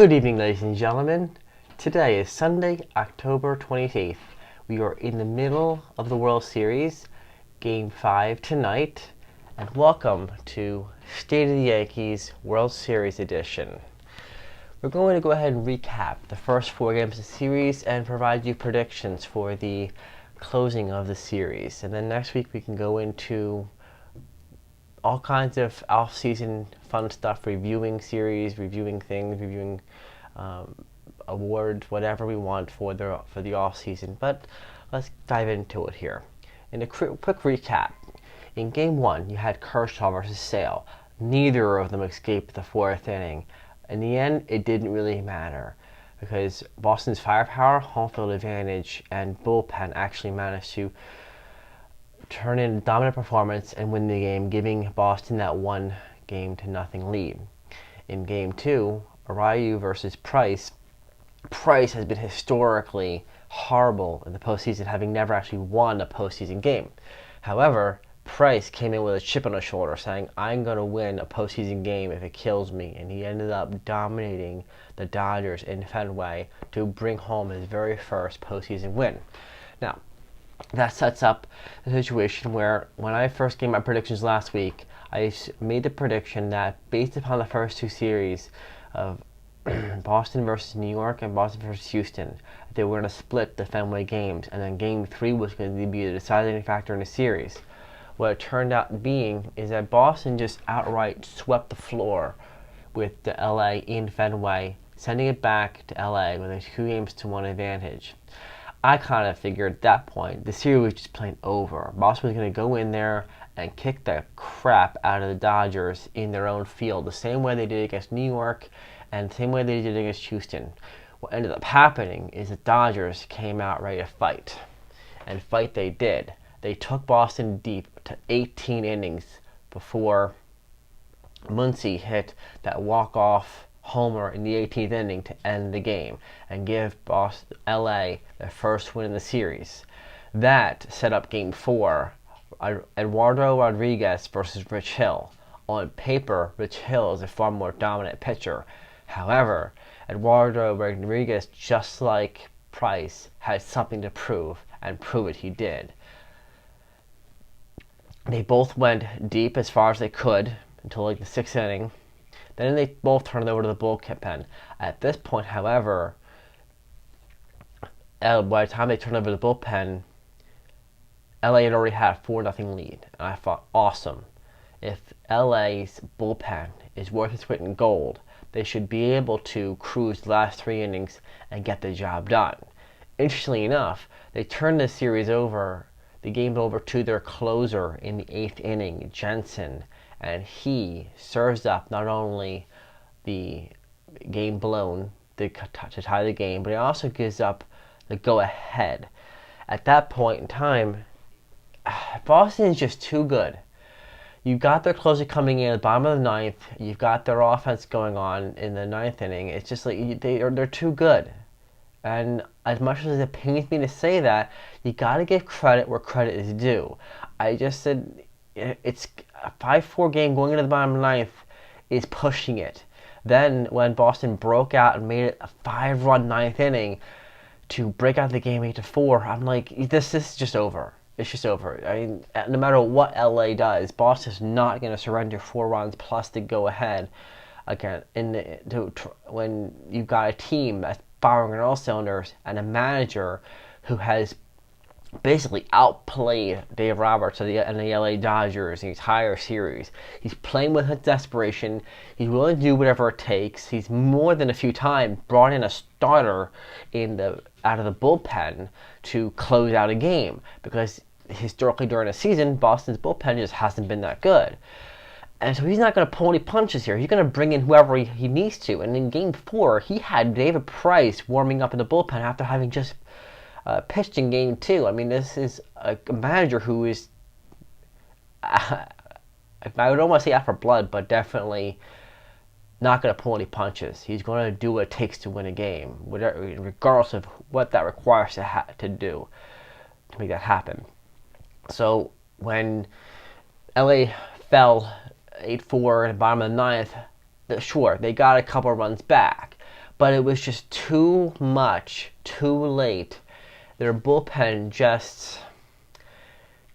Good evening, ladies and gentlemen. Today is Sunday, October 28th. We are in the middle of the World Series, Game 5 tonight, and welcome to State of the Yankees World Series edition. We're going to go ahead and recap the first 4 games of the series and provide you predictions for the closing of the series. And then next week we can go into all kinds of off-season fun stuff, reviewing series, reviewing things, reviewing awards, whatever we want for the off-season. But let's dive into it here. In a quick recap, in Game 1, you had Kershaw versus Sale. Neither of them escaped the 4th inning. In the end, it didn't really matter because Boston's firepower, home field advantage, and bullpen actually managed to turn in a dominant performance and win the game, giving Boston that 1-0 lead. In Game 2, Ryu versus Price. Price has been historically horrible in the postseason, having never actually won a postseason game. However, Price came in with a chip on his shoulder, saying, "I'm going to win a postseason game if it kills me," and he ended up dominating the Dodgers in Fenway to bring home his very first postseason win. Now, that sets up a situation where when I first gave my predictions last week, I made the prediction that based upon the first 2 series of Boston versus New York and Boston versus Houston, they were going to split the Fenway games, and then Game 3 was going to be the deciding factor in the series. What it turned out being is that Boston just outright swept the floor with the LA in Fenway, sending it back to LA with a 2-1 advantage. I kind of figured at that point the series was just plain over. Boston was going to go in there and kick the crap out of the Dodgers in their own field, the same way they did against New York and the same way they did against Houston. What ended up happening is the Dodgers came out ready to fight, and fight they did. They took Boston deep to 18 innings before Muncy hit that walk-off homer in the 18th inning to end the game and give LA their first win in the series. That set up Game 4, Eduardo Rodriguez versus Rich Hill. On paper, Rich Hill is a far more dominant pitcher. However, Eduardo Rodriguez, just like Price, had something to prove, and prove it he did. They both went deep as far as they could until the 6th inning. Then they both turned it over to the bullpen. At this point, however, by the time they turned over the bullpen, LA had already had a 4-0 lead. And I thought, awesome. If LA's bullpen is worth its weight in gold, they should be able to cruise the last 3 innings and get the job done. Interestingly enough, they turned the game over to their closer in the 8th inning, Jensen, and he serves up not only the game blown to tie the game, but he also gives up the go-ahead. At that point in time, Boston is just too good. You've got their closer coming in at the bottom of the 9th. You've got their offense going on in the 9th inning. It's just like they're too good. And as much as it pains me to say that, you got to give credit where credit is due. I just said it's a 5-4 game going into the bottom of the 9th is pushing it. Then when Boston broke out and made it a 5-run 9th inning to break out the game 8-4, I'm like, this is just over. It's just over. I mean, no matter what LA does, Boston's not going to surrender 4 runs plus to go ahead again. When you've got a team that's firing on all cylinders and a manager who has basically outplayed Dave Roberts and the LA Dodgers in the entire series. He's playing with desperation. He's willing to do whatever it takes. He's more than a few times brought in a starter out of the bullpen to close out a game because historically during a season, Boston's bullpen just hasn't been that good. And so he's not going to pull any punches here. He's going to bring in whoever he needs to. And in Game 4, he had David Price warming up in the bullpen after having just pitched in Game 2. I mean, this is a manager who is, I would almost say out for blood, but definitely not going to pull any punches. He's going to do what it takes to win a game, regardless of what that requires to do to make that happen. So when LA fell 8-4 in the bottom of the 9th, sure, they got a couple of runs back. but it was just too much, too late. Their bullpen just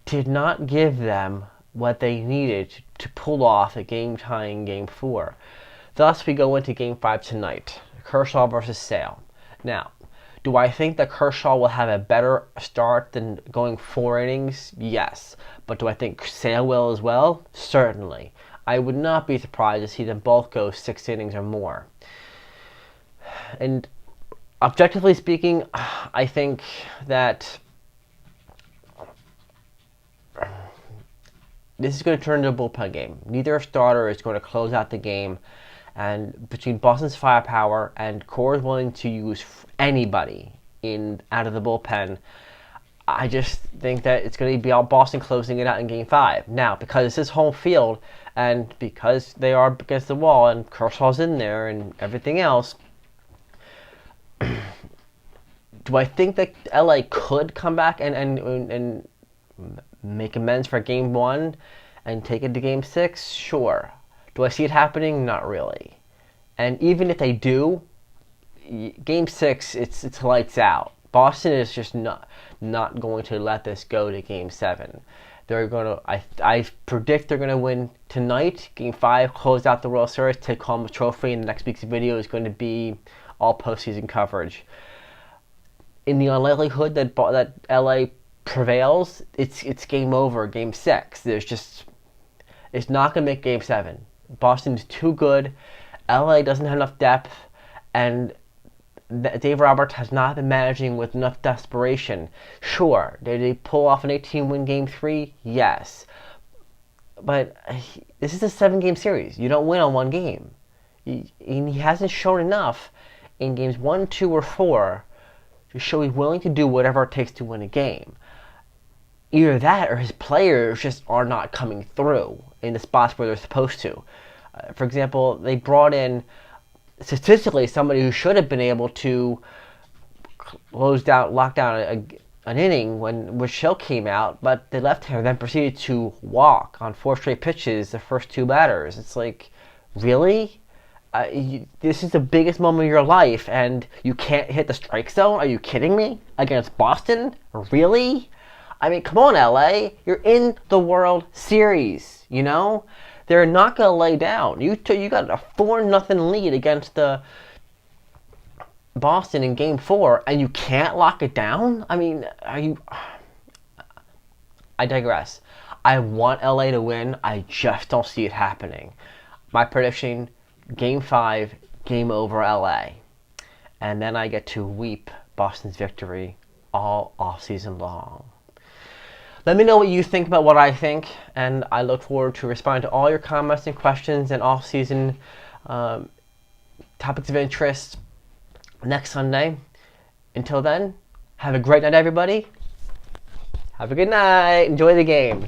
did not give them what they needed to pull off a game-tying Game 4. Thus, we go into Game 5 tonight, Kershaw versus Sale. Now, do I think that Kershaw will have a better start than going 4 innings? Yes. But do I think Sale will as well? Certainly. I would not be surprised to see them both go 6 innings or more. And objectively speaking, I think that this is going to turn into a bullpen game. Neither starter is going to close out the game. And between Boston's firepower and Coors willing to use anybody out of the bullpen, I just think that it's going to be Boston closing it out in Game 5. Now, because this is home field, and because they are against the wall, and Kershaw's in there, and everything else, do I think that LA could come back and make amends for Game 1 and take it to Game 6? Sure. Do I see it happening? Not really. And even if they do, Game 6, it's lights out. Boston is just not going to let this go to Game 7. They're going to. I predict they're going to win tonight. Game 5, close out the World Series, take home the trophy, and the next week's video is going to be all postseason coverage. In the unlikelihood that LA prevails, it's game over. Game 6. It's not going to make Game 7. Boston's too good. LA doesn't have enough depth, and Dave Roberts has not been managing with enough desperation. Sure, did he pull off an 18-win Game 3? Yes. But this is a 7-game series. You don't win on one game. He hasn't shown enough in Games 1, 2, or 4 to show he's willing to do whatever it takes to win a game. Either that or his players just are not coming through in the spots where they're supposed to. For example, they brought in, statistically, somebody who should have been able to lock down an inning when Michelle came out, but they left him and then proceeded to walk on 4 straight pitches the first 2 batters. It's like, really? This is the biggest moment of your life, and you can't hit the strike zone? Are you kidding me? Against Boston? Really? I mean, come on, LA. You're in the World Series, you know? They're not going to lay down. You got a 4-0 lead against the Boston in Game 4, and you can't lock it down? I mean, I digress. I want LA to win. I just don't see it happening. My prediction, Game 5, game over LA. And then I get to weep Boston's victory all offseason long. Let me know what you think about what I think, and I look forward to responding to all your comments and questions and off-season topics of interest next Sunday. Until then, have a great night, everybody. Have a good night. Enjoy the game.